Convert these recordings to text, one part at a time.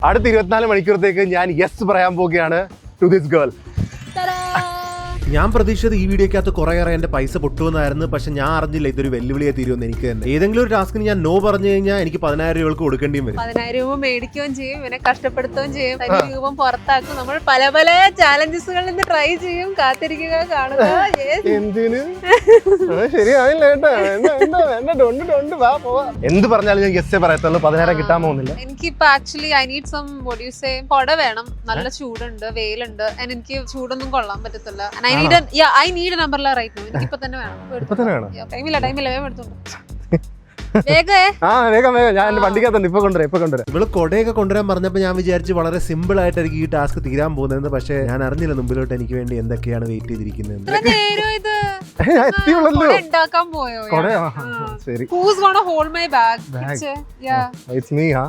അടുത്ത 24 മണിക്കൂറത്തേക്ക് ഞാൻ യെസ് പറയാൻ പോവുകയാണ് ടു ദിസ് ഗേൾ. ഞാൻ പ്രതീക്ഷിച്ചത് ഈ വീഡിയോക്കകത്ത് കുറേയേറെ എന്റെ പൈസ പൊട്ടുമെന്നായിരുന്നു. പക്ഷെ ഞാൻ അറിഞ്ഞില്ല ഇതൊരു വെല്ലുവിളിയെ തീരുമെന്ന്. എനിക്ക് തന്നെ ഏതെങ്കിലും ഒരു ടാസ്കിന് ഞാൻ നോ പറഞ്ഞു കഴിഞ്ഞാൽ എനിക്ക് 10,000 രൂപക്ക് കൊടുക്കേണ്ടിയും വരും. 10,000 രൂപ മേടിക്കുകയും ചെയ്യും, ഇവനെ കഷ്ടപ്പെടുത്തുകയും ചെയ്യും, രൂപം പുറത്താക്കും. നമ്മൾ പല പല ചാലഞ്ചസുകളിൽ നിന്ന് ട്രൈ ചെയ്യും. കാത്തിരിക്കുക, കാണുക. എന്തിന് ശരിയായില്ല കേട്ടോ. എന്ത് പറഞ്ഞാലും ഞാൻ യെസ്സേ പറയത്തുള്ളൂ. 10,000 കിട്ടാൻ പോകുന്നില്ല. എനിക്കിപ്പോ actually I need some what you say കൊട വേണം. നല്ല ചൂടുണ്ട്, വെയിലുണ്ട്. എനിക്ക് ചൂടൊന്നും കൊള്ളാൻ പറ്റത്തില്ല. I need an umbrella right now. എനിക്കിപ്പോ തന്നെ വേണം. ടൈമില്ല വേഗം എടുത്തോണ്ട് വേഗം ഞാൻ എന്റെ വണ്ടിക്കകത്തുണ്ട്. ഇപ്പൊ കൊണ്ടുവരാം. ഇവള് കൊടയൊക്കെ കൊണ്ടുവരാൻ പറഞ്ഞപ്പോ ഞാൻ വിചാരിച്ചു വളരെ സിമ്പിൾ ആയിട്ടായിരിക്കും ഈ ടാസ്ക് തീരാൻ പോകുന്നത്. പക്ഷെ ഞാൻ അറിഞ്ഞില്ല മുമ്പിലോട്ട് എനിക്ക് വേണ്ടി എന്തൊക്കെയാണ് വെയിറ്റ് ചെയ്തിരിക്കുന്നത്. ഉണ്ടാക്കാൻ പോയോ? ശരി. Who's gonna hold my bag? It's me, huh?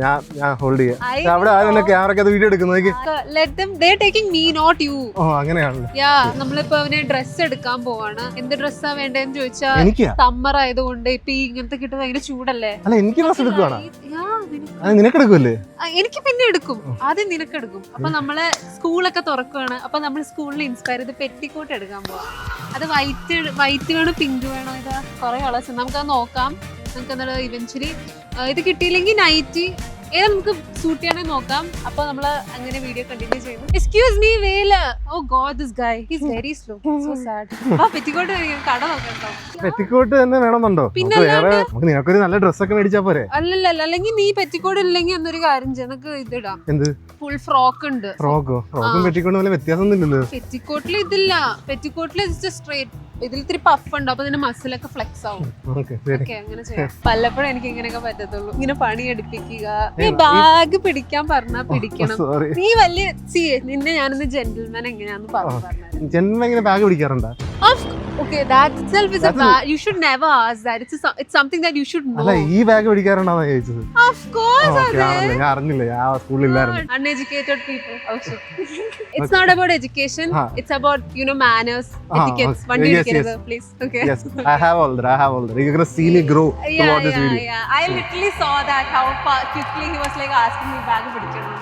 ഞാൻ ഹോൾഡ് ചെയ്യാം. അവിടെ ആരെന്നെ ക്യാമറയ്ക്കകത്ത് വീഡിയോ എടുക്കുന്നത്? Let them. They're taking me, not you. അങ്ങനെയാണല്ലോ. നമ്മളിപ്പോ അവന് ഡ്രസ് എടുക്കാൻ പോവാണ്. എന്ത് ഡ്രസ്സാ വേണ്ടതെന്ന് ചോദിച്ചാൽ സമ്മർ ആയതുകൊണ്ട് ഇപ്പൊ ഇങ്ങനത്തെ കിട്ടുന്നത് ഭയങ്കര ചൂടല്ലേ. അല്ല, എനിക്ക് ഡ്രസ് എടുക്കുവാണ്. നിനക്ക് എടുക്കുമല്ലേ? എനിക്ക് പിന്നെ എടുക്കും. ആദ്യം നിനക്കെടുക്കും. അപ്പൊ നമ്മള് സ്കൂളൊക്കെ തുറക്കുവാണ്. അപ്പൊ നമ്മൾ സ്കൂളിൽ ഇൻസ്പയർ ചെയ്ത് പെറ്റിക്കോട്ട് എടുക്കാൻ പോവാം. അത് വൈറ്റ് വേണോ പിങ്ക് വേണോ? ഇത് കുറെ കളേഴ്സ്. നമുക്കത് നോക്കാം. നമുക്ക് എന്നാലും ഇവൻച്വലി ഇത് കിട്ടിയില്ലെങ്കിൽ നൈറ്റി ഏതാ നമുക്ക് സൂട്ട് ചെയ്യണേ നോക്കാം. അപ്പൊ നമ്മള് അങ്ങനെ വീഡിയോ കണ്ടിന്യൂ ചെയ്യുന്നു. എക്സ്ക്യൂസ് മീ വേല. Oh God, this guy he's very slow. So sad. Petticoat കട നോക്കട്ടോ. പെറ്റിക്കോട്ട് തന്നെ വേണമെന്നുണ്ടോ? പിന്നെ നിനക്കൊരു നല്ല ഡ്രസ്സൊക്കെ മേടിച്ചാ പോരെ? അല്ലല്ല, അല്ലെങ്കിൽ നീ പെറ്റിക്കോട്ട് ഇല്ലെങ്കിൽ എന്നൊരു കാര്യം ചെയ്യാം. നമുക്ക് ഇതിടാം. എന്ത്? ഫുൾ ഫ്രോക്ക് ഉണ്ട്. ഫ്രോക്കും പെറ്റിക്കോട്ടും വല്ല വ്യത്യാസമൊന്നുമില്ലല്ലോ. പെറ്റിക്കോട്ടിൽ ഇതില്ല. പെറ്റിക്കോട്ടിൽ സ്ട്രേറ്റ്. ഇതിൽ ഇത്തിരി പഫ് ഉണ്ട്. അപ്പൊ ഇതിന്റെ മസിലൊക്കെ ഫ്ലെക്സ് ആവും. അങ്ങനെ ചെയ്യാം. പലപ്പോഴും എനിക്ക് ഇങ്ങനെയൊക്കെ പറ്റത്തുള്ളൂ. ഇങ്ങനെ പണി എടുപ്പിക്കുക. നീ ബാഗ് പിടിക്കാൻ പറഞ്ഞാ പിടിക്കണം. നീ വലിയ നിന്നെ ഞാനൊന്ന് ജെന്റിൽമാൻ എങ്ങനെയാന്ന് പറഞ്ഞു. ജെന്റിൽമാൻ ബാഗ് പിടിക്കാറുണ്ടോ? Okay, that itself is a bad. You should never ask that. It's something that you should know. അല്ല, ഈ ബാഗ് പിടിക്കാറുണ്ടോന്നാ ചോദിച്ചത്. Of course, ഞാൻ അറിഞ്ഞില്ല. ഞാൻ സ്കൂളിലായിരുന്നു. Uneducated people also. It's not about education. It's about manners, etiquettes. Vandi edikkirathu, please. Okay. Yes, I have all that. You're going to see me grow throughout this video. Yeah. I literally saw that how quickly he was like asking me bag പിടിക്കണം.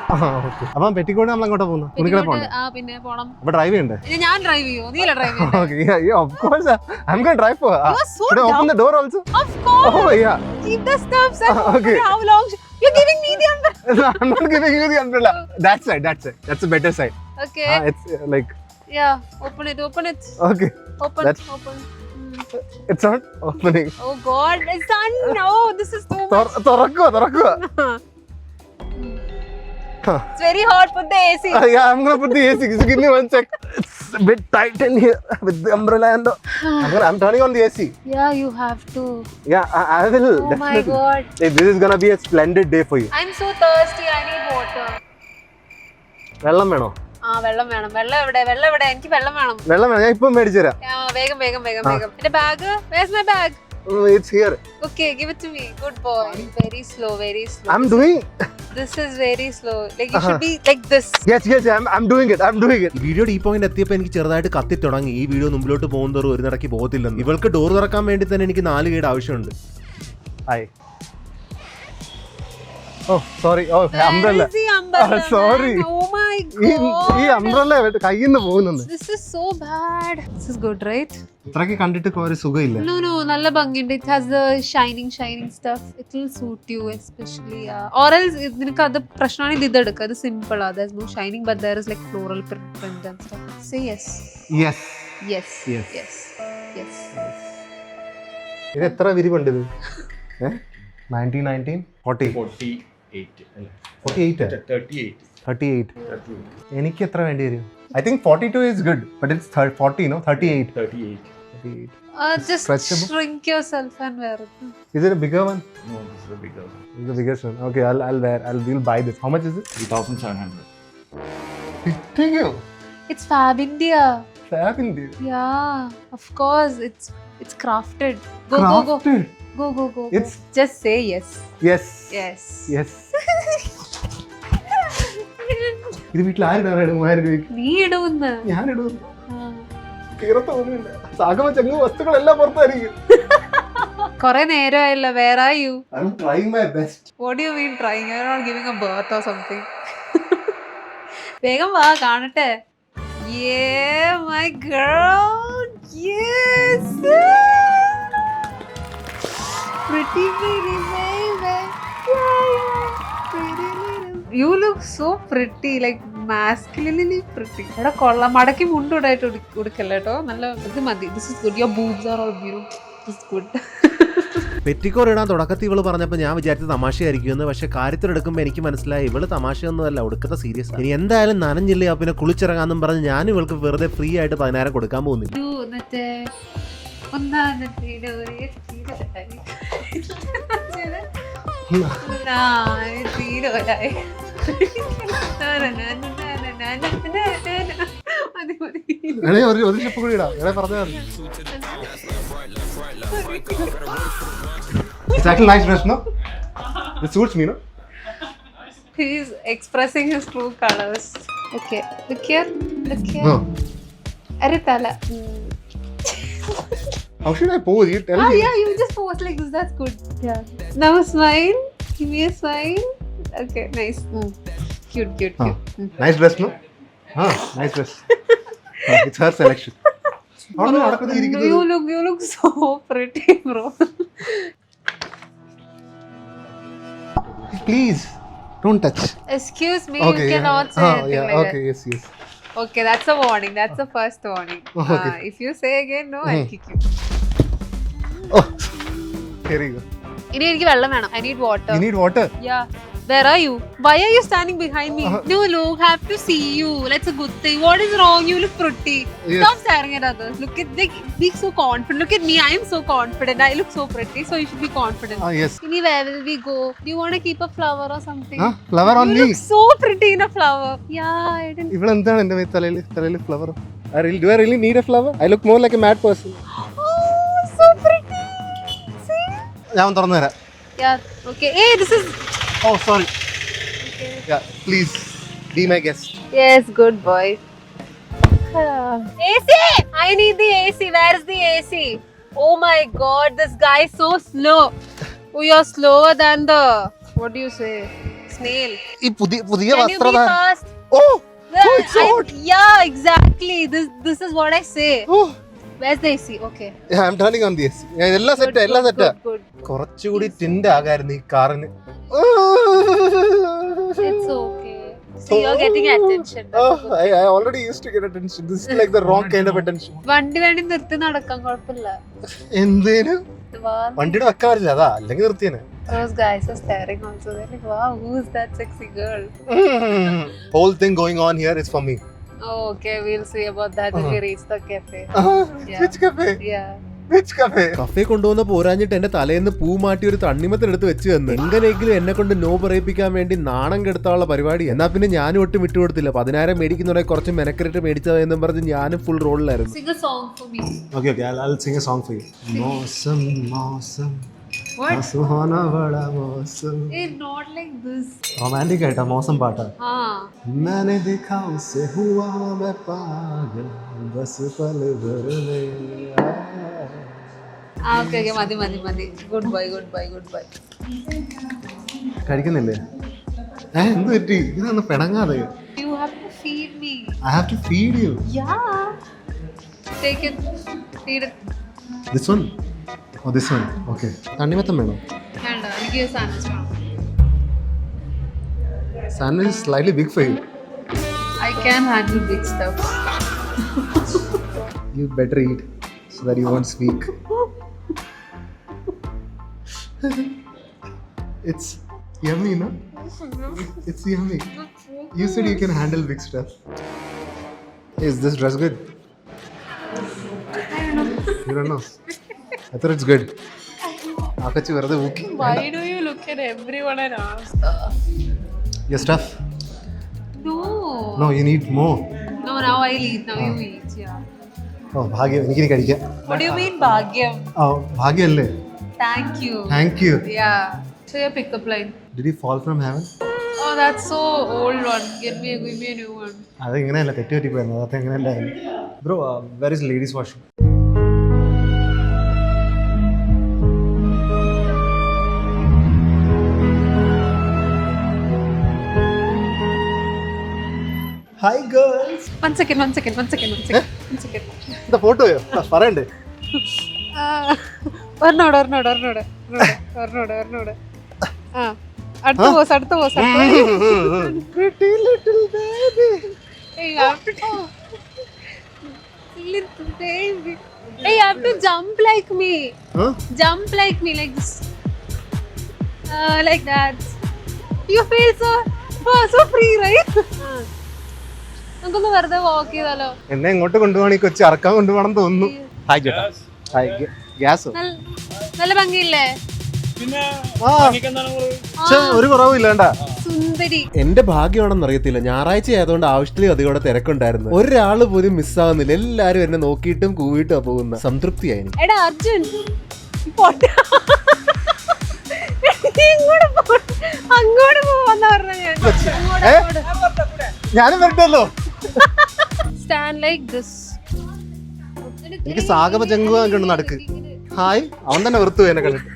Okay. അപ്പം petticoat നമ്മൾ അങ്ങോട്ട് പോകുന്നു. കുണിക്കട പോകണം. പിന്നെ പോണം. അപ്പോൾ drive ചെയ്യണ്ടേ? ഞാൻ ഡ്രൈവ് ചെയ്യോ? നീ അല്ല ഡ്രൈവ് ചെയ്യേ? Okay, yeah, of course. I'm going to drive for her. You're so Should I open the door also? Of course. Oh, yeah. Keep the stuff. Okay. How long? You're giving me the umbrella. I'm not giving you the umbrella. That side. That's a better side. Okay. It's like. Yeah. Open it. Okay. Open. It's not opening. Oh God, son, no, this is too much. തുറക്കുക. It's very hot. Put the AC. Yeah, I'm gonna put the AC. Just give me 1 sec. It's a bit tight in here with the umbrella and I'm turning on the AC. Yeah, you have to. Yeah, I will. Oh definitely. my God. This is gonna be a splendid day for you. I'm so thirsty. I need water. വെള്ളം വേണോ? വെള്ളം വേണം. വെള്ളം എവിടെ? എനിക്ക് വെള്ളം വേണം. ഞാൻ ഇപ്പം മേടിച്ചു തരാം. വേഗം. എന്റെ bag. Where's my bag? It's here. Okay, give it to me. Good boy. Very slow. I'm doing. This is very slow. Like you should be like this. Yes. I'm doing it. വീഡിയോയുടെ ഈ point എത്തിയപ്പോൾ എനിക്ക് ചെറുതായിട്ട് കത്തി തുടങ്ങി. ഈ video മുമ്പിലോട്ട് പോകുന്നതോറും ഒരു നടക്കി പോകത്തില്ലെന്ന്. ഇവൾക്ക് ഡോർ തുറക്കാൻ വേണ്ടി തന്നെ എനിക്ക് 4 ഗൈഡ് ആവശ്യമുണ്ട്. Hi. Oh, sorry. Oh, umbrella. Sorry. Oh my God. ഈ umbrella കയ്യിൽ നിന്ന് പോകുന്നുണ്ട്. This is so bad. This is good, right? ഇത്രയ്ക്ക് കണ്ടിട്ട് ഒരു സുഖമില്ല. No, നല്ല ഭംഗിയുണ്ട്. It has the shining stuff. It will suit you especially. Or else നിനക്ക് അത് പ്രശ്നമാണെങ്കിൽ ഇത് എടുക്കുക. അത് സിമ്പിൾ ആ. There's no shining but there is like floral print and stuff. Say yes. Yes. ഇത് എത്ര വിരിവുണ്ട് ഇത്? 19 40 48 38. എനിക്ക് എത്ര വേണ്ടി വരും? I think 42 is good but it's 40, no? 38. Just shrink yourself and wear it. Is it a bigger one? No, this is the bigger one. It's the biggest one. Okay, we'll buy this. How much is it? 3,700. Thank you. It's Fab India. Fab India. Yeah, of course. It's crafted. Go. It's just say yes. Yes. ഇത് വീട്ടിൽ ആരിടാനാണ് 1000 രൂപയ്ക്ക്? നീ ഇടുന്നു. ഞാൻ ഇടുന്നു. തീരത്തൊന്നുമില്ല. സാഗമ ചെങ്ങ് വസ്തുക്കളെല്ലാം പുറത്തായിരിക്കും. കൊറേ നേരമായല്ലോ. Where are you? I'm trying my best. What do you mean trying? You're not giving a birth or something. വേഗം വാ കാണട്ടെ. Yeah, my girl. Yes. Pretty baby. Pretty little. You look so pretty, like masculinely pretty. എടാ കൊള്ളാം. മടക്കി മുണ്ടുടായിട്ട് ഉടുക്കല്ല കേട്ടോ. നല്ല ഇത് മതി. This is good. Your boobs are all beautiful. This is good. പെറ്റിക്കോർ ഇടാൻ തുടക്കത്തിൽ ഇവള് പറഞ്ഞപ്പോൾ ഞാൻ വിചാരിച്ച തമാശയായിരിക്കുമെന്ന്. പക്ഷെ കാര്യത്തിലെടുക്കുമ്പോൾ എനിക്ക് മനസ്സിലായി ഇവള് തമാശയൊന്നുമല്ല, ഒടുക്കത്തെ സീരിയസ്. ഇനി എന്തായാലും നനഞ്ഞില്ലേ പിന്നെ കുളിച്ചിറങ്ങാന്നും പറഞ്ഞ് ഞാൻ ഇവൾക്ക് വെറുതെ ഫ്രീ ആയിട്ട് 10,000 കൊടുക്കാൻ പോകുന്നില്ല. ഒരു സ്റ്റെപ്പ് കൂടി ഇടാം. പറഞ്ഞാൽ It's actually nice dress, no? It suits me, no? He is expressing his true colors. Okay, look here. No. Arre tala. How should I pose? You tell me. Yeah, you just pose like this. That's good. Yeah. Now smile. Give me a smile. Okay, nice. Cute. Nice dress, no? Nice dress. It's her selection. You look so pretty, bro. Please, don't touch. Excuse me, Okay, you cannot say anything yeah, like okay, that. yes. Okay, that's a warning. That's the first warning. Okay. If you say again, no, I'll kick you. Oh, here you go. ഇനി എനിക്ക് വെള്ളം വേണം. I need water. You need water? Yeah. Where are you? Why are you standing behind me? No, look, have to see you. That's a good thing. What is wrong? You look pretty. Yes. Stop staring at others. Look at be so confident. Look at me. I am so confident. I look so pretty. So you should be confident. Yes. Ini, where will we go? Do you want to keep a flower or something? Flower on you me. You look so pretty in a flower. Yeah, I didn't. Even എന്താണ് എൻ്റെ തലയിൽ flower? Do I really need a flower? I look more like a mad person. Oh, so pretty. See? ഞാൻ തുറന്നു തരാം. Yeah. Okay. Hey, this is. Oh, sorry. Okay. Yeah, please be my guest. Yes, good boy. AC! I need the AC. Where is the AC? Oh my god, this guy is so slow. Oh, you're slower than the, what do you say? Snail. ഈ പുതിയ Can you be fast? Oh, it's hot. Yeah, exactly. This is what I say. Oh. Where's the AC? Okay. Yeah, I'm turning on the AC. എല്ലാം set. Good. കുറച്ചുകൂടി ടിൻഡ് ആകായിരുന്നു ഈ കാറിന്. It's okay. See, you're getting attention. I already used to get attention. This is like the wrong kind of attention. വണ്ടി വേണ്ടി നിർത്തി നടക്കാൻ കുഴപ്പമില്ല. എന്തേനും വണ്ടിയുടെ വെക്കാൻ പറ്റില്ല, അതാ അല്ലെങ്കിൽ നിർത്തിയേനെ. Those guys are staring also. They're like, wow, who's that sexy girl? Whole thing going on here is for me. Oh, okay, we'll see about that when we reach the cafe. Yeah. Which cafe? Yeah. Which cafe? Cafe കൊണ്ടുവന്ന പോരാഞ്ഞിട്ട് എന്റെ തലേന്ന് പൂ മാറ്റി ഒരു തണ്ണിമത്തിനെടുത്ത് വെച്ച് തന്നു. എങ്ങനെയെങ്കിലും എന്നെ കൊണ്ട് നോ പറയിപ്പിക്കാൻ വേണ്ടി നാണം കെടുത്താനുള്ള പരിപാടി. എന്നാ പിന്നെ ഞാനും ഒട്ടും വിട്ടുകൊടുത്തില്ല. 10,000 മേടിക്കുന്നവരെ കുറച്ച് മെനക്കെട്ട് മേടിച്ചതെന്നും പറഞ്ഞ് ഞാനും full റോളിലായിരുന്നു. Sing a song for me. Okay, I'll sing a song for you. Mosam. What? Suhana bada mosam. Hey, not like this. Romantic ആയിട്ടാ മോസം പാട്ടാ. मैंने देखा उसे हुआ मैं पागल बस पल भर में. Okay, മതി. Good boy. കഴിക്കുന്നില്ലേ? എന്ത് പറ്റി? ഇതൊന്ന് പെണങ്ങാതെ. You have to feed me. I have to feed you. Yeah. Take it. Feed it. This one? Oh, this one. Okay. തണ്ണിമത്തം വേണോ? വേണ്ട, എനിക്ക് സാൻഡ്വിച്ച് വേണം. Sandwich is slightly big for you. I can handle big stuff. You better eat so that you won't speak. It's yummy, no? It's yummy. You said you can handle big stuff. Is this dress good? I don't know. You don't know? I thought it's good. Akachi varade ooki. Why do you look at everyone and ask? Your stuff? No. No, you need more. No, now I'll eat. Now you eat. Yeah. Oh, bhagya. എനിക്കിനി കഴിക്കാം. What do you mean bhagyam? Oh, ഭാഗ്യമല്ലേ? Thank you. Thank you. Yeah. Say a pickup line. Did you fall from heaven? Oh, that's so old one. Give me a new one. അത് ഇങ്ങനെയല്ല, തെറ്റ് പറ്റിപ്പോയിരുന്നു. അത് എങ്ങനെയല്ലായിരുന്നു. Bro, where is ladies washroom? Hi girls. One second. എന്താ ഫോട്ടോയോ പറയണ്ടേ? ഒരെണ്ണോട്. ആ അടുത്ത pose. Pretty little baby. Hey, you have to little baby. Hey, you have to jump like me. Huh? Jump like me, like this. Like that. You feel so free, right? നമുക്കൊന്ന് വെറുതെ വാക്ക് ചെയ്താലോ? എന്നെ എങ്ങോട്ട് കൊണ്ടുപോകണം? ഈ കൊച്ചു അറക്കാൻ കൊണ്ടുപോകണം തോന്നുന്നു. ഹായ് ചേട്ടാ. ഹായ് ഗ്യാസോ? നല്ല ഭംഗിയില്ലേ? ഒരു കുറവില്ല വേണ്ട. സുന്ദരി. എന്റെ ഭാഗ്യമാണെന്ന് അറിയത്തില്ല, ഞായറാഴ്ച ആയതുകൊണ്ട് ആവശ്യത്തിലും അധികം തിരക്കുണ്ടായിരുന്നു. ഒരാള് പോലും മിസ്സാവുന്നില്ല. എല്ലാരും എന്നെ നോക്കിയിട്ടും കൂവിയിട്ടും പോകുന്ന സംതൃപ്തിയായി. എടാ അർജുൻ, അങ്ങോട്ട് പോവാന്ന് പറഞ്ഞ ഞാനും വരട്ടല്ലോ. Stand like this. എനിക്ക് സാഗമ ജംഗുവാൻ നടക്ക്. ഹായ്. അവൻ തന്നെ വെറുത്തു എന്നെ കണ്ടിട്ട്.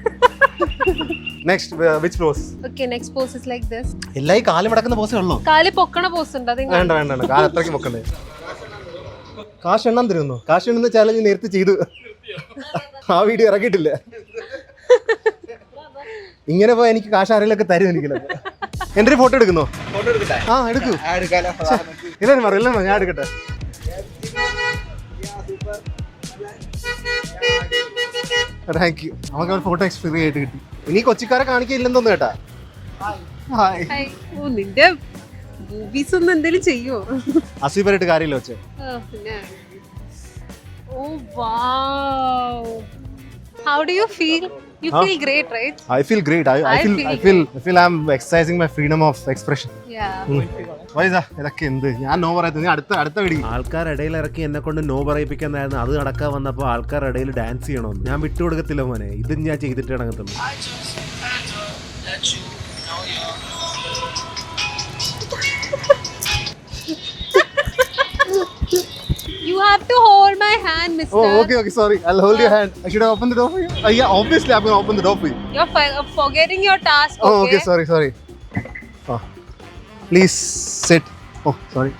Next which pose? Okay, next pose is like this. എല്ലാ ഈ കാല് മടക്കുന്ന പോസേ ഉള്ളൂ. കാല് പൊക്കണ പോസ് ഉണ്ട്. അത് വേണ്ട കാല് അത്രയ്ക്ക് പൊക്കണ്ടേ. കാശ് എണ്ണാൻ തരുന്നു. കാശ് എണ്ണുന്ന ചാലഞ്ച് നേരത്തെ ചെയ്തു. ആ വീഡിയോ ഇറക്കിയിട്ടില്ല. ഇങ്ങനെ പോയാൽ എനിക്ക് കാശ് ആരെങ്കിലൊക്കെ തരും. എനിക്ക് എന്റെ ഒരു ഫോട്ടോ എടുക്കുന്നോ? ആ എടുക്കൂ. ഇല്ല ഞാൻ എടുക്കട്ടെ. Thank you. നമുക്ക് ഒരു ഫോട്ടോ എക്സ്പീരിയൻസ് ആയിട്ട് കിട്ടി. ഇനി കൊച്ചിക്കാരെ കാണിക്കില്ലെന്ന് തോന്നുന്നു കേട്ടാ. ഹായ്. ഓ, നിന്റെ മൂവീസ് ഒന്നും എന്തെങ്കിലും ചെയ്യോ? അസീബരായിട്ട് കാര്യമില്ല വെച്ചേ. ഓ വാവ്. How do you feel? You feel great, right? I feel great. I feel I'm exercising my freedom of expression. Yeah. ഇതൊക്കെ എന്ത്? ഞാൻ നോ പറയത്തില്ല. നീ അടുത്ത വീഡിയോ. ആൾക്കാരിടയിൽ ഇറക്കി എന്നെ കൊണ്ട് നോ പറയിപ്പിക്കാന്നായിരുന്നു. അത് നടക്കാൻ വന്നപ്പോൾ ആൾക്കാരിടയിൽ ഡാൻസ് ചെയ്യണമെന്ന് ഞാൻ വിട്ടുകൊടുക്കത്തില്ല മോനെ. ഇത് ഞാൻ ചെയ്തിട്ട് ഇറങ്ങത്തുള്ളൂ. You have to hold my hand, mister. Oh, okay, sorry. I'll hold your hand. I should have opened the door for you. Yeah, obviously I'm going to open the door for you. You're forgetting your task, okay? Oh, okay, sorry. Oh. Please sit. Oh, sorry.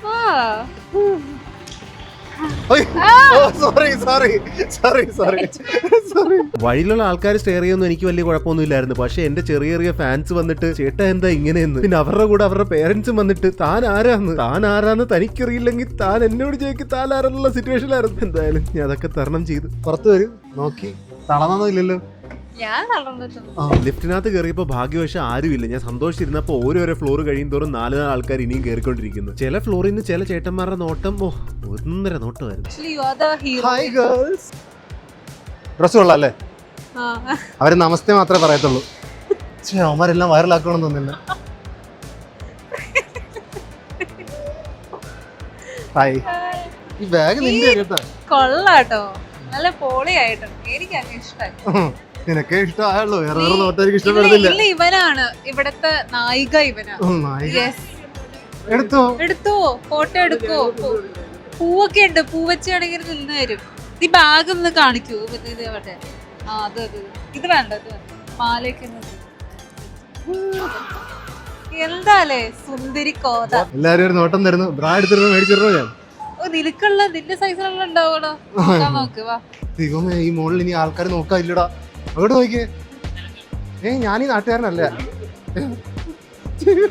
വഴിയിലുള്ള ആൾക്കാർ stair ചെയ്യുന്നു എനിക്ക് വലിയ കുഴപ്പമൊന്നുമില്ലായിരുന്നു. പക്ഷെ എന്റെ ചെറിയ ചെറിയ fans വന്നിട്ട് ചേട്ടാ എന്താ ഇങ്ങനെയെന്ന്, പിന്നെ അവരുടെ കൂടെ അവരുടെ പേരൻസും വന്നിട്ട് താൻ ആരാന്ന് തനിക്കറിയില്ലെങ്കിൽ താൻ എന്നോട് ചോദിക്കും താൻ ആരാന്നുള്ള സിറ്റുവേഷനിലായിരുന്നു. എന്തായാലും ഞാൻ അതൊക്കെ തരണം ചെയ്തു. പുറത്ത് വരും. നോക്കി തളർന്നൊന്നും ഇല്ലല്ലോ. ലിഫ്റ്റിനകത്ത് കയറിയപ്പോ ഭാഗ്യവശം ആരുമില്ല. ഞാൻ സന്തോഷിച്ചിരുന്നപ്പോ ഓരോരോ ഫ്ലോർ കഴിയും തോറും 4 ആൾക്കാർ ഇനിയും കയറിക്കൊണ്ടിരിക്കുന്നു. ചില ഫ്ലോറിൽ നിന്ന് ചില ചേട്ടന്മാരുടെ നോട്ടം ഒന്നര നോട്ടമായിരുന്നു. ഡ്രസ് കൊള്ളാം അല്ലേ? അവര് നമസ്തേ മാത്രമേ പറയത്തുള്ളൂ. അവന്മാരെല്ലാം വൈറലാക്കണമെന്ന് തോന്നില്ല. ഹായ്. ഈ ബാഗ് നിന്റെ കേട്ടാ കൊള്ളാട്ടോ, നല്ല പൊളിയായിട്ടുണ്ട്. എനിക്ക് അങ്ങനെ ഇഷ്ടമായി. നിനക്കേ ഇഷ്ടമായുള്ളൂ, വേറെ നോട്ടായിരിക്കും ഇഷ്ടപ്പെടുന്നില്ല. ഇവനാണ് ഇവിടത്തെ നായിക. എടുത്തോ ഫോട്ടോ എടുക്കോ. പൂവൊക്കെ ഉണ്ട്. പൂ വെച്ചാണെങ്കിൽ നിന്ന് തരും. ഈ ബാഗ് ഒന്ന് കാണിക്കൂ. ഇത് വേണ്ടേ? ഇത് വേണ്ട. മാലയൊക്കെ എന്താലേ സുന്ദരി കോത. എല്ലാരും ഒരു നോട്ടം തരുന്നു. ബ്രാ എടുത്തിരുന്നു മേടിച്ചിരുന്നു ഞാൻ. നിന്റെ സൈസിലുള്ള ഉണ്ടാവണോ? നോക്ക് വാ. ദൈവമേ, ഈ മോളിൽ ഇനി ആൾക്കാർ നോക്കാനില്ലടാ. അങ്ങോട്ട് നോക്കിയേ. ഞാനീ നാട്ടുകാരനല്ല.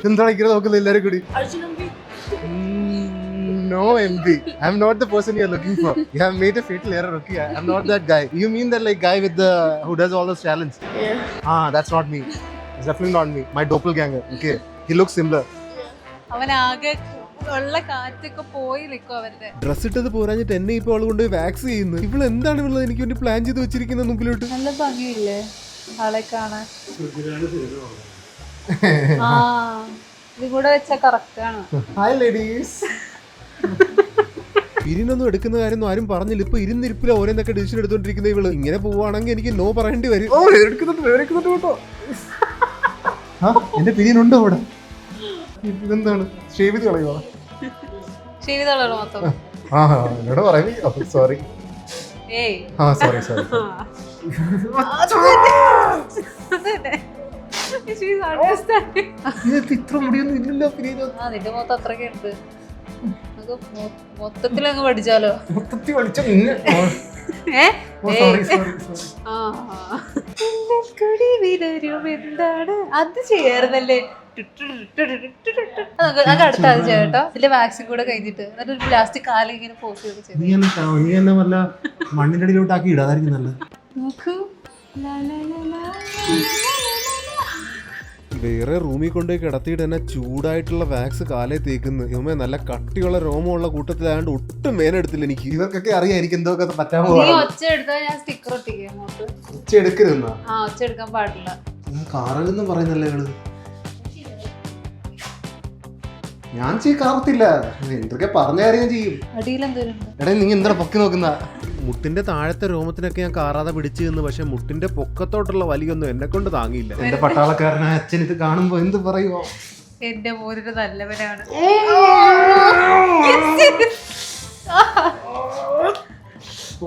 എന്താണ് ഇങ്ങനെ നോക്കുന്നത് എല്ലാരും കൂടി? No MB. I'm not the person you're looking for. You have made a fatal error, okay? I'm not that guy. You mean that like guy with the who does all those challenges? Yeah. That's not me. It's definitely not me. My doppelganger. Okay. He looks similar. അവനാകെ ഉള്ള കാറ്റൊക്കെ പോയി നിൽക്കും അവരുടെ. Dress ഇട്ടത് പോരാഞ്ഞിട്ട് എന്നെ ഇപ്പോൾ അവൾ കൊണ്ട് വാക്സ് ചെയ്യുന്നു. ഇവള് എന്താണ് ഉള്ളത് എനിക്ക് വേണ്ടി പ്ലാൻ ചെയ്ത് വെച്ചിരിക്കുന്ന മുമ്പിലോട്ട്. നല്ല ഭംഗിയില്ലേ ആളെ കാണാൻ? ഇത് കൂടെ വെച്ചാ കറക്റ്റ് ആണ്. Hi ladies. ഇരുന്നൊന്നും എടുക്കുന്ന കാര്യം ആരും പറഞ്ഞില്ല. ഇപ്പൊ ഇരുന്നിരിപ്പില്ല ഓരോന്നൊക്കെ ഡിസിഷൻ എടുത്തോണ്ടിരിക്കുന്ന ഇവള്. ഇങ്ങനെ പോവാണെങ്കിൽ എനിക്ക് നോ പറയേണ്ടി വരും. എടുക്കുന്നുണ്ട് കേട്ടോ. എന്റെ പിരിയനുണ്ടോ അവിടെ? ഇതെന്താണ് ഷേവ് ചെയ്ത് കളയുക? എന്നോട് പറയുന്നത് സോറി. ഇത്ര മുടിയൊന്നും ഇല്ലല്ലോ. നിന്റെ മുഖത്ത് അത്രയ്ക്ക് ഉണ്ട്. നമുക്ക് മൊത്തത്തിൽ അങ്ങ് പഠിച്ചാലോ? മൊത്തത്തിൽ പഠിച്ച നിന്നെ എന്താണ് അത് ചെയ്യാറുന്നല്ലേ? അത് അടുത്ത അത് ചേട്ടോ ഇതിന്റെ വാക്സിൻ കൂടെ കഴിഞ്ഞിട്ട് എന്നിട്ട് ലാസ്റ്റ് കാലം ഇങ്ങനെ പോസ് ചെയ്ത് ചെയ്തു. നീ എന്നെ വല്ല മണ്ണിന്റെ അടിയിലോട്ടാക്കി ഇടാതായിരിക്കും നല്ലത്. നോക്കൂ. വേറെ റൂമിൽ കൊണ്ടുപോയി കിടത്തിയിട്ട് തന്നെ ചൂടായിട്ടുള്ള വാക്സ് കാലേ തേക്കുന്നു. ഇവമ്മേ നല്ല കട്ടിയുള്ള രോമമുള്ള കൂട്ടത്തിലായതുകൊണ്ട് ഒട്ടും മേനെടുത്തില്ല എനിക്ക്. ഇവർക്കൊക്കെ അറിയാം എനിക്ക് എന്തൊക്കെ പറ്റാൻ നീ പോകാം. ഒച്ച എടുത്താൽ ഞാൻ സ്റ്റിക്കർ ഒട്ടിക്കാം അങ്ങോട്ട്. ഉച്ച എടുക്കരുതെന്നാ ഒച്ച എടുക്കാൻ പാടില്ല. കാറലെന്ന് പറയുന്നല്ലേ ഇവള്. ഞാൻ കാർത്തില്ല, എന്തൊക്കെ പറഞ്ഞ കാര്യം ഞാൻ ചെയ്യും. അടിയിലെന്തോരം എടാ നീ എന്താ പൊക്കി നോക്കുന്ന? മുട്ടിന്റെ താഴത്തെ രോമത്തിനൊക്കെ ഞാൻ കാറാതെ പിടിച്ചു നിന്ന്, പക്ഷെ മുട്ടിന്റെ പൊക്കത്തോട്ടുള്ള വലിയൊന്നും എന്നെ കൊണ്ട് താങ്ങിയില്ല. എന്റെ പട്ടാളക്കാരനായ അച്ഛൻ ഇത് കാണുമ്പോ എന്ത് പറയുമോ? എന്റെ മോനൊരു നല്ലവനാണ്.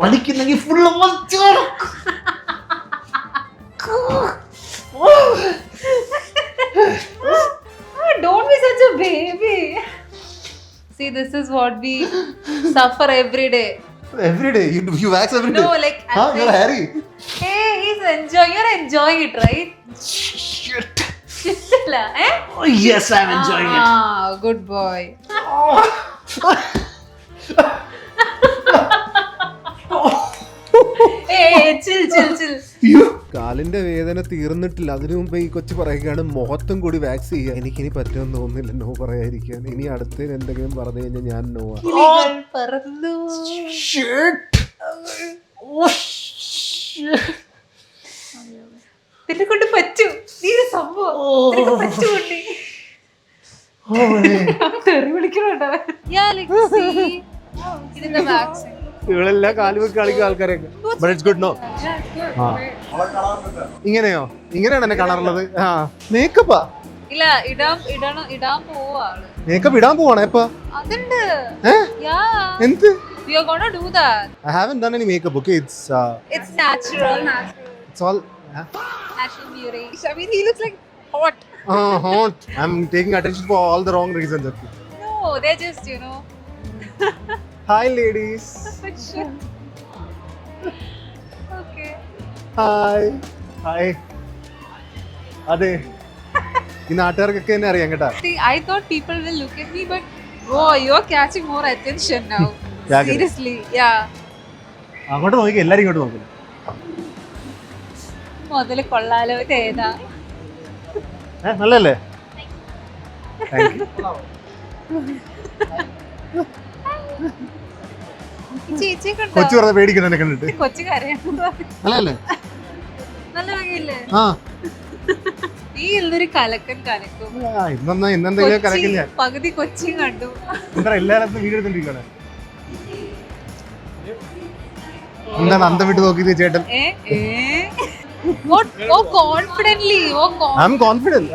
വലിക്കുന്നെങ്കിൽ full Don't be such a baby. See, this is what we suffer every day. Every day you wax every day. No, like you're Harry. Hey, you're enjoying it, right? Shit. Shit la, eh? Oh, yes, I'm enjoying it. Good boy. Hey, chill. You. കാലിന്റെ വേദന തീർന്നിട്ടില്ല. അതിനു മുമ്പ് ഈ കൊച്ചു പറയുകയാണ് മുഖത്തും കൂടി വാക്സ് ചെയ്യാൻ. എനിക്കിനി പറ്റുമെന്ന് തോന്നുന്നില്ല നോ പറയാതിരിക്കാൻ. ഇനി അടുത്തതിന് എന്തെങ്കിലും പറഞ്ഞു കഴിഞ്ഞാൽ ഞാൻ നോ. കിളികൾ പറന്നു. Shit. നിന്നെ കൊണ്ട് പറ്റും. നീ ഒരു സംഭവം. നിനക്ക് പറ്റുമുണ്ട്. തെറി വിളിക്കണോട്ടോ. ഇതിന്റെ വാക്സിൻ ഇവളെല്ലാം കാലുവെക്ക് കളിക്കുന്ന ആൾക്കാരൊക്കെ. But it's good no. ഇങ്ങനെയോ? ഇങ്ങനെയാണ് എന്നെ കാണാറുള്ളത്. മേക്കപ്പാ? ഇല്ല, ഇടാൻ പോവാണ്. മേക്കപ്പ് ഇടാൻ പോവാണ് എപ്പാ? അതുണ്ട്. എന്ത്? We are gonna do that. I haven't done any makeup. Okay, It's natural. it's all Natural beauty. I mean, he looks like hot. hot. I'm taking attention for all the wrong reasons. Okay. No, they're just, Hi, ladies. Okay. Hi. അതെ, ഈ നാട്ടുകാർക്കൊക്കെ എന്നെ അറിയാം കേട്ടാ. See, I thought people will look at me, but you're catching more attention now. Seriously, yeah. അങ്ങോട്ട് നോക്കി, എല്ലാരും ഇങ്ങോട്ട് നോക്കുന്നു. മുതല് കൊള്ളാലോ. ഇത് ഏതാ? നല്ലല്ലേ? ചേച്ചിയെ കണ്ടോ? കൊച്ചു പറഞ്ഞ പേടിക്കുന്ന കണ്ടിട്ട്. കൊച്ചു കരയാണോ? നല്ലല്ലേ? നല്ല ഭംഗിയില്ലേ? ആ, നീ എന്തൊരു കലക്കും. ഇന്നെന്തെങ്കിലും കലക്കില്ല. പകുതി കൊച്ചിയും കണ്ടു. എന്താ എല്ലായിടത്തും വീഡിയോ എടുത്തോണ്ടിരിക്കണേ? എന്താണ് അന്തം വിട്ട് നോക്കിയത് ചേട്ടൻ? Confidently. I am confident.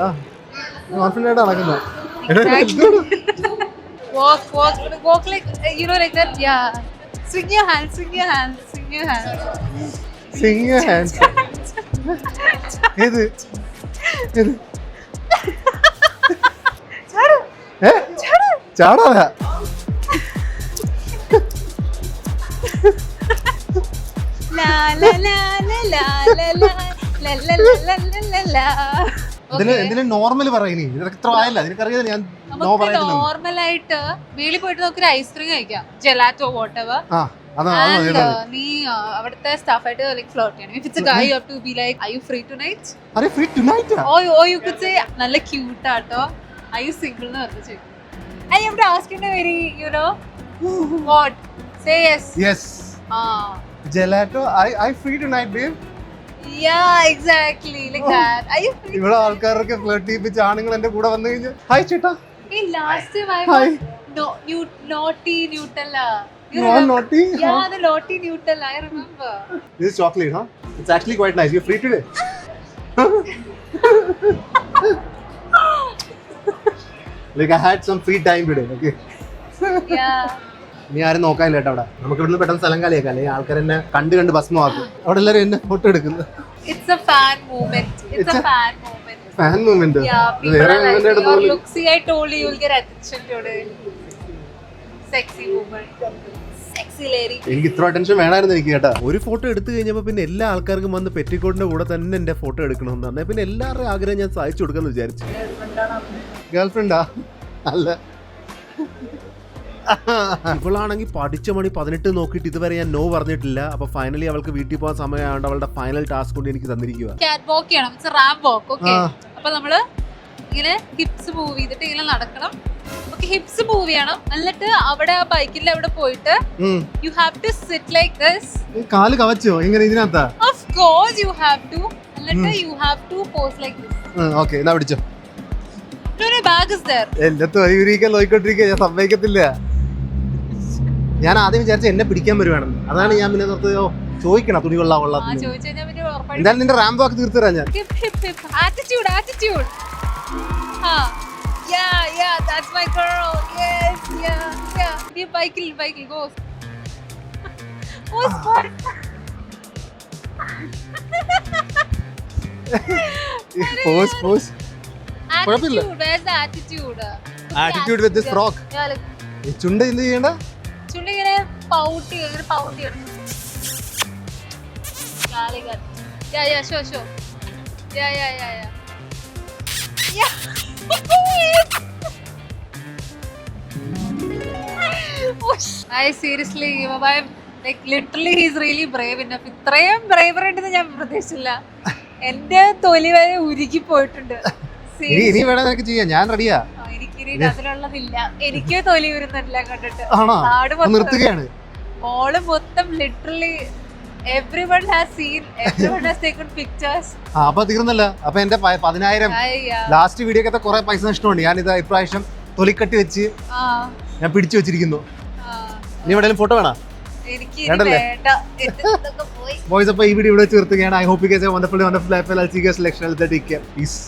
Confident ആയിട്ട് നടക്കുന്നത്. Walk like like that. Yeah. Swing your hands. Sing your hands. ഏത്? ചാടാ. La la la la la la la la la la la. ഇതിന് നോർമൽ പറയുന്നേ. ഇതൊക്കെ ഇത്ര ആയല്ല, നിനക്കറിയാതെ ഞാൻ നോ പറയുന്നു. നോർമൽ ആയിട്ട് വീട്ടിൽ പോയിട്ട് നമുക്കൊരു ഐസ്ക്രീം കഴിക്കാം, ജെലാറ്റോ വോട്ടെവർ. നീ അവിടുത്തെ സ്റ്റാഫായിട്ട് ലൈക് ഫ്ലോട്ട് ചെയ്യണം. If it's a guy you have to be like are you free tonight? Are you free tonight? Oh you could say നല്ല ക്യൂട്ട് ആട്ടോ, ആർ യു സിംഗിൾ എന്ന് പറഞ്ഞു ചോദിക്കും. And you have to ask in a very, what? Say yes. Yes. Gelato. I free tonight, babe. Yeah, exactly like that. Are you free? ഇവിടെ ആൾക്കാരൊക്കെ flirt ചെയ്യിപ്പിച്ച് ആണുങ്ങൾ എന്റെ കൂടെ വന്നു കഴിഞ്ഞാൽ ഹായ് ചേട്ടാ. Hey, last time I Hi. was naughty Nutella. Naughty? Yeah, the naughty Nutella. I remember. This is chocolate, huh? It's actually quite nice. You're free today. Like I had some free time today. Okay. Yeah. നീ ആരും നോക്കാനില്ല കേട്ടോ അവിടെ. നമുക്ക് ഇവിടുന്ന് പെട്ടെന്ന് സ്ഥലം കളിയാക്കാം, അല്ലെങ്കിൽ ആൾക്കാർ എന്നെ കണ്ട് ഭസ്മമാക്കും. അവിടെ എല്ലാവരും എന്നെ ഫോട്ടോ എടുക്കുന്നു. It's a fan moment. It's a fan moment. Fan movement. Yeah, people are like, your look. See, I told you, you'll get attention today. Sexy woman, sexy lady. എനിക്ക് ഇത്ര അറ്റൻഷൻ വേണമായിരുന്നു എനിക്ക് കേട്ടാ. ഒരു ഫോട്ടോ എടുത്തു കഴിഞ്ഞപ്പോൾ പിന്നെ എല്ലാ ആൾക്കാർക്കും വന്ന് പെറ്റിക്കോട്ടിന്റെ കൂടെ തന്നെ എന്റെ ഫോട്ടോ എടുക്കണമെന്ന് പറഞ്ഞാൽ പിന്നെ എല്ലാവരുടെയും ആഗ്രഹം ഞാൻ സാധിച്ചു കൊടുക്കാന്ന് വിചാരിച്ചു. ഗേൾഫ്രണ്ടാ? അല്ല. ഇവളാണെങ്കിൽ പഠിച്ച മണി 18 നോക്കിയിട്ട് ഇതുവരെ ഞാൻ നോ പറഞ്ഞിട്ടില്ല. അപ്പൊ ഫൈനലി അവൾക്ക് വീട്ടിൽ പോകാൻ സമയമായതുകൊണ്ട് അവളുടെ ഫൈനൽ ടാസ്ക് കൊണ്ട് എനിക്ക് തന്നിരിക്കുക. കാറ്റ് വാക്ക് ചെയ്യണം, ഇറ്റ്സ് റാമ്പ് വാക്ക്. ഓക്കെ, അപ്പൊ നമ്മള് ഇങ്ങനെ ഹിപ്സ് മൂവ് ചെയ്തിട്ട് ഇങ്ങനെ നടക്കണം. ഓക്കെ, ഹിപ്സ് മൂവ് ചെയ്യണം. എന്നിട്ട് അവിടെ ആ ബൈക്കിൽ അവിടെ പോയിട്ട് you have to sit like this. കാല് കവച്ചോ എങ്ങനെ ഇതിനകത്താ? Of course you have to. എന്നിട്ട് you have to pose like this. Okay, എന്നാ പിടിച്ചോ. No, bag is there. എന്റെ തൊലിയിരിക്കാൻ നോക്കിക്കൊണ്ടിരിക്കുക, ഞാൻ സമ്മതിക്കത്തില്ല. ഞാൻ ആദ്യം വിചാരിച്ച എന്നെ പിടിക്കാൻ വരുവാണെന്ന്. അതാണ് ഞാൻ പിന്നെ നിർത്തി ചോദിക്കണം തുണി കൊള്ളാം കൊള്ളാം. ചോദിച്ചു കഴിഞ്ഞാൽ പിന്നെ ഉറപ്പായിട്ടും എന്തായാലും നിന്റെ റാമ്പ് വാക്ക് തീർത്തു തരാം ഞാൻ. hip hip hip attitude attitude. Yeah, that's my girl. Yes, yeah. Ye bike go. Oh, spot. Pose. കുഴപ്പമില്ല. Attitude, where's the attitude? Attitude with this frock. Yeah, look. ഈ ചുണ്ട് എന്ത് ചെയ്യണ്ട? ചുണ്ട് ഇങ്ങനെ പൗട്ടി ഇടണം. Yeah, show. Yeah. I seriously, like literally he's really brave enough. ഇത്രയും braver ആയിട്ടെന്ന് ഞാൻ പ്രതീക്ഷിച്ചില്ല. എന്റെ തൊലി വരെ ഉരുകി പോയിട്ടുണ്ട്. ഇനി വേണം നിനക്ക് ചെയ്യാം, ഞാൻ റെഡിയാ. എനിക്കിനി അതിലുള്ളതില്ല. എനിക്ക് തൊലി ഉരുന്നില്ല കണ്ടിട്ട്. ആണോ? നാട് മൊത്തം നിർത്തുകയാണ്. മോള് മൊത്തം literally everyone has seen, everyone has taken pictures. അപ്പൊ തീർന്നല്ല. അപ്പൊ എന്റെ 10,000 ലാസ്റ്റ് വീഡിയോക്കത്തെ കുറെ പൈസ നഷ്ടമുണ്ട്. ഞാനിത് ഇപ്രാവശ്യം തൊലിക്കട്ടി വെച്ച് ഞാൻ പിടിച്ചു വെച്ചിരിക്കുന്നു. ഇനി എവിടെയെങ്കിലും ഫോട്ടോ വേണം? എനിക്ക് വേണ്ടല്ലേ? വേണ്ട. പോയി. ബോയ്സ്, അപ്പൊ ഈ വീഡിയോ ഇവിടെ ചേർത്തുകയാണ്. I hope you guys have wonderful life. I will see you guys next time. Piece.